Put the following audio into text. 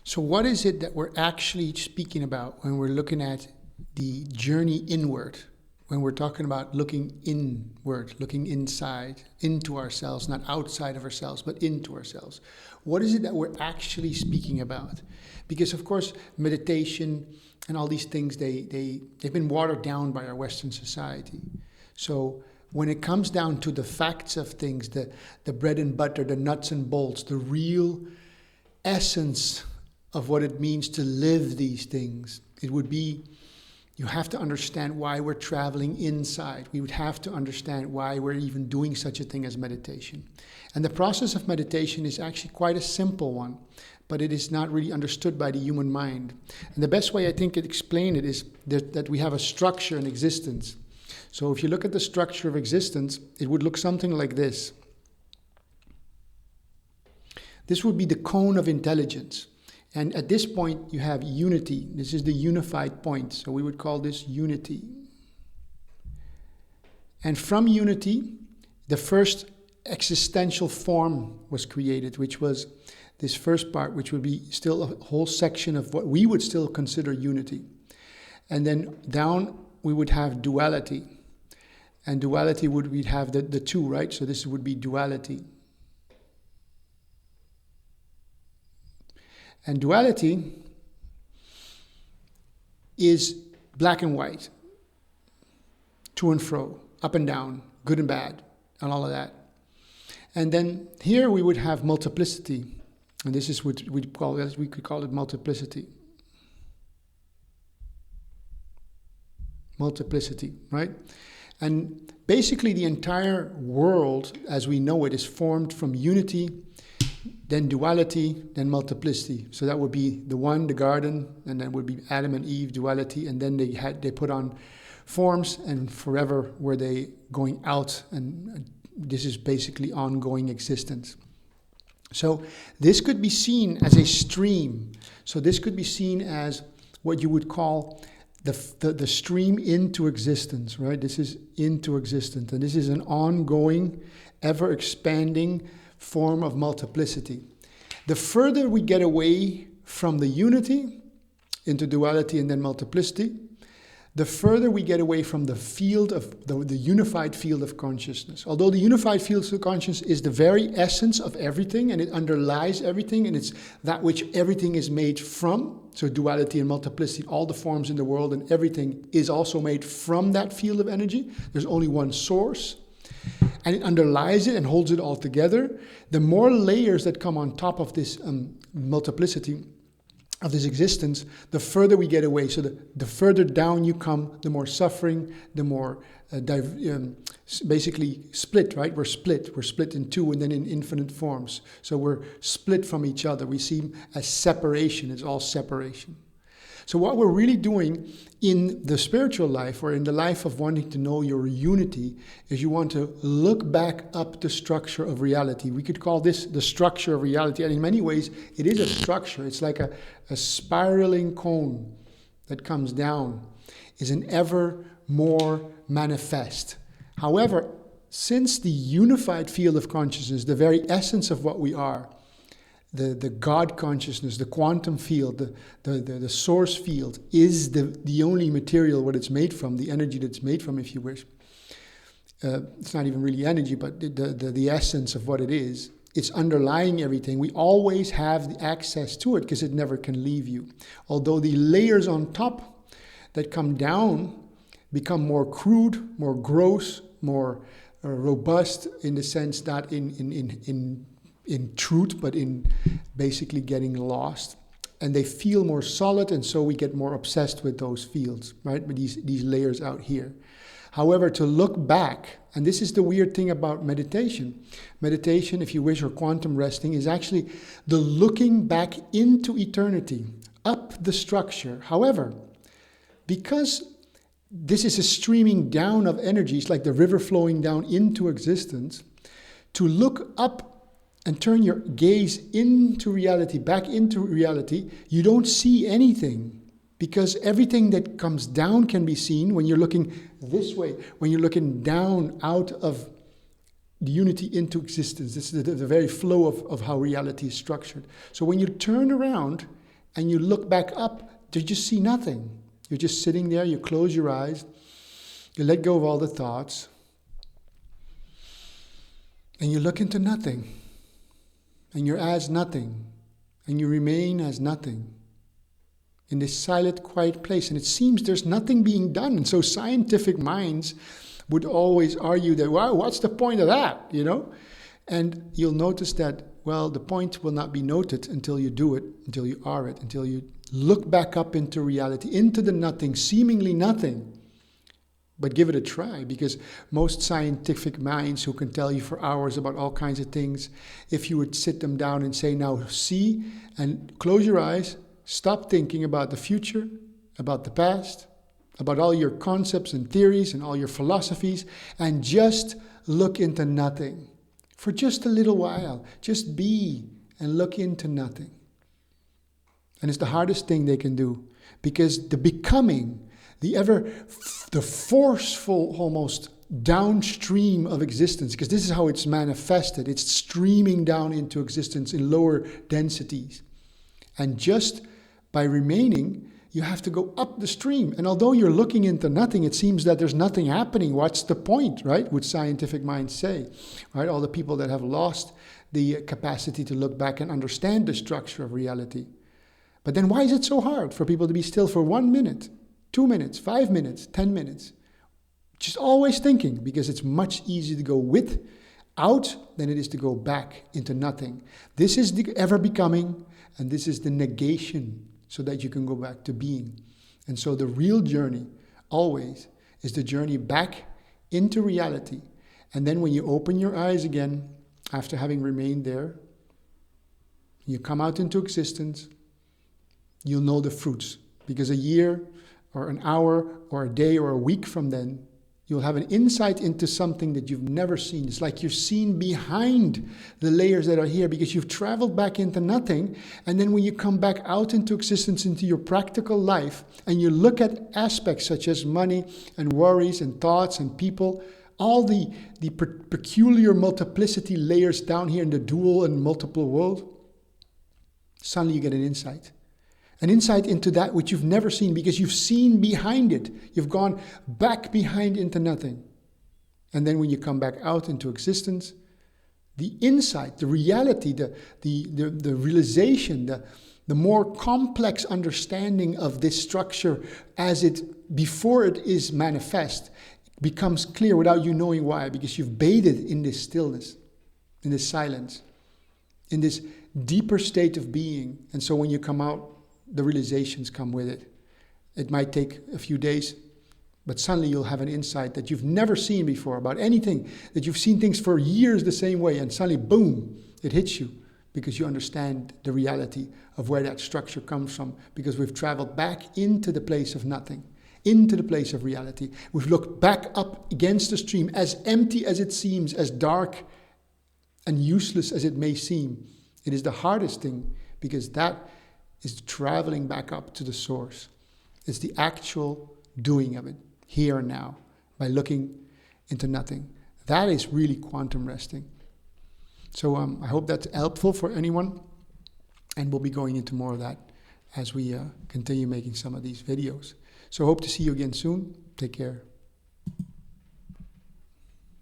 So what is it that we're actually speaking about when we're looking at the journey inward? When we're talking about looking inward, looking inside, into ourselves, not outside of ourselves, but into ourselves. What is it that we're actually speaking about? Because of course, meditation and all these things, they've been watered down by our Western society. So when it comes down to the facts of things, the bread and butter, the nuts and bolts, the real essence of what it means to live these things, it would be, you have to understand why we're traveling inside. We would have to understand why we're even doing such a thing as meditation. And the process of meditation is actually quite a simple one, but it is not really understood by the human mind. And the best way I think to explain it is that we have a structure in existence. So if you look at the structure of existence, it would look something like this. This would be the cone of intelligence. And at this point, you have unity. This is the unified point. So we would call this unity. And from unity, the first existential form was created, which was this first part, which would be still a whole section of what we would still consider unity. And then down, we would have duality. And duality we'd have the two, right? So this would be duality. And duality is black and white, to and fro, up and down, good and bad, and all of that. And then here we would have multiplicity, and this is what we could call it multiplicity. Multiplicity, right? And basically the entire world as we know it is formed from unity, then duality, then multiplicity. So that would be the one, the garden, and then would be Adam and Eve, duality, and then they put on forms, and forever were they going out, and this is basically ongoing existence. So this could be seen as a stream. So this could be seen as what you would call the stream into existence, right? This is into existence, and this is an ongoing, ever-expanding form of multiplicity. The further we get away from the unity into duality and then multiplicity, the further we get away from the field of the unified field of consciousness. Although the unified field of consciousness is the very essence of everything, and it underlies everything, and it's that which everything is made from. So duality and multiplicity, all the forms in the world and everything is also made from that field of energy. There's only one source. And it underlies it and holds it all together. The more layers that come on top of this multiplicity of this existence, the further we get away. So the further down you come, the more suffering, the more basically split, right? We're split in two and then in infinite forms. So we're split from each other. We see as separation. It's all separation. So what we're really doing in the spiritual life, or in the life of wanting to know your unity, is you want to look back up the structure of reality. We could call this the structure of reality. And in many ways, it is a structure. It's like a spiraling cone that comes down, is an ever more manifest. However, since the unified field of consciousness, the very essence of what we are, the God consciousness, the quantum field, the source field is the only material what it's made from, the energy that it's made from, if you wish. It's not even really energy, but the essence of what it is. It's underlying everything. We always have the access to it because it never can leave you. Although the layers on top that come down become more crude, more gross, more robust in the sense that in truth, but in basically getting lost. And they feel more solid, and so we get more obsessed with those fields, right? With these layers out here. However, to look back, and this is the weird thing about meditation. Meditation, if you wish, or quantum resting, is actually the looking back into eternity, up the structure. However, because this is a streaming down of energy, it's like the river flowing down into existence, to look up and turn your gaze into reality, back into reality, you don't see anything, because everything that comes down can be seen when you're looking this way, when you're looking down out of the unity into existence. This is the very flow of how reality is structured. So when you turn around and you look back up, you just see nothing. You're just sitting there, you close your eyes, you let go of all the thoughts, and you look into nothing, and you're as nothing, and you remain as nothing in this silent, quiet place. And it seems there's nothing being done. And so scientific minds would always argue that, wow, what's the point of that, And you'll notice that, well, the point will not be noted until you do it, until you are it, until you look back up into reality, into the nothing, seemingly nothing. But give it a try, because most scientific minds who can tell you for hours about all kinds of things, if you would sit them down and say, now see, and close your eyes, stop thinking about the future, about the past, about all your concepts and theories and all your philosophies, and just look into nothing. For just a little while, just be and look into nothing. And it's the hardest thing they can do, because the becoming, the forceful almost downstream of existence, because this is how it's manifested. It's streaming down into existence in lower densities. And just by remaining, you have to go up the stream. And although you're looking into nothing, it seems that there's nothing happening. What's the point, right? Would scientific minds say, right? All the people that have lost the capacity to look back and understand the structure of reality. But then why is it so hard for people to be still for 1 minute, 2 minutes, 5 minutes, 10 minutes? Just always thinking, because it's much easier to go out than it is to go back into nothing. This is the ever becoming, and this is the negation, so that you can go back to being. And so the real journey always is the journey back into reality. And then when you open your eyes again, after having remained there, you come out into existence, you'll know the fruits. Because a year or an hour or a day or a week from then, you'll have an insight into something that you've never seen. It's like you've seen behind the layers that are here, because you've traveled back into nothing. And then when you come back out into existence, into your practical life, and you look at aspects such as money and worries and thoughts and people, all the peculiar multiplicity layers down here in the dual and multiple world, suddenly you get an insight. An insight into that which you've never seen, because you've seen behind it. You've gone back behind into nothing. And then when you come back out into existence, the insight, the reality, the realization, the more complex understanding of this structure before it is manifest, becomes clear without you knowing why, because you've bathed in this stillness, in this silence, in this deeper state of being. And so when you come out, the realizations come with it. It might take a few days, but suddenly you'll have an insight that you've never seen before about anything, that you've seen things for years the same way, and suddenly, boom, it hits you, because you understand the reality of where that structure comes from, because we've traveled back into the place of nothing, into the place of reality. We've looked back up against the stream, as empty as it seems, as dark and useless as it may seem. It is the hardest thing, because that is traveling back up to the source. It's the actual doing of it, here and now, by looking into nothing. That is really quantum resting. So I hope that's helpful for anyone, and we'll be going into more of that as we continue making some of these videos. So hope to see you again soon. Take care.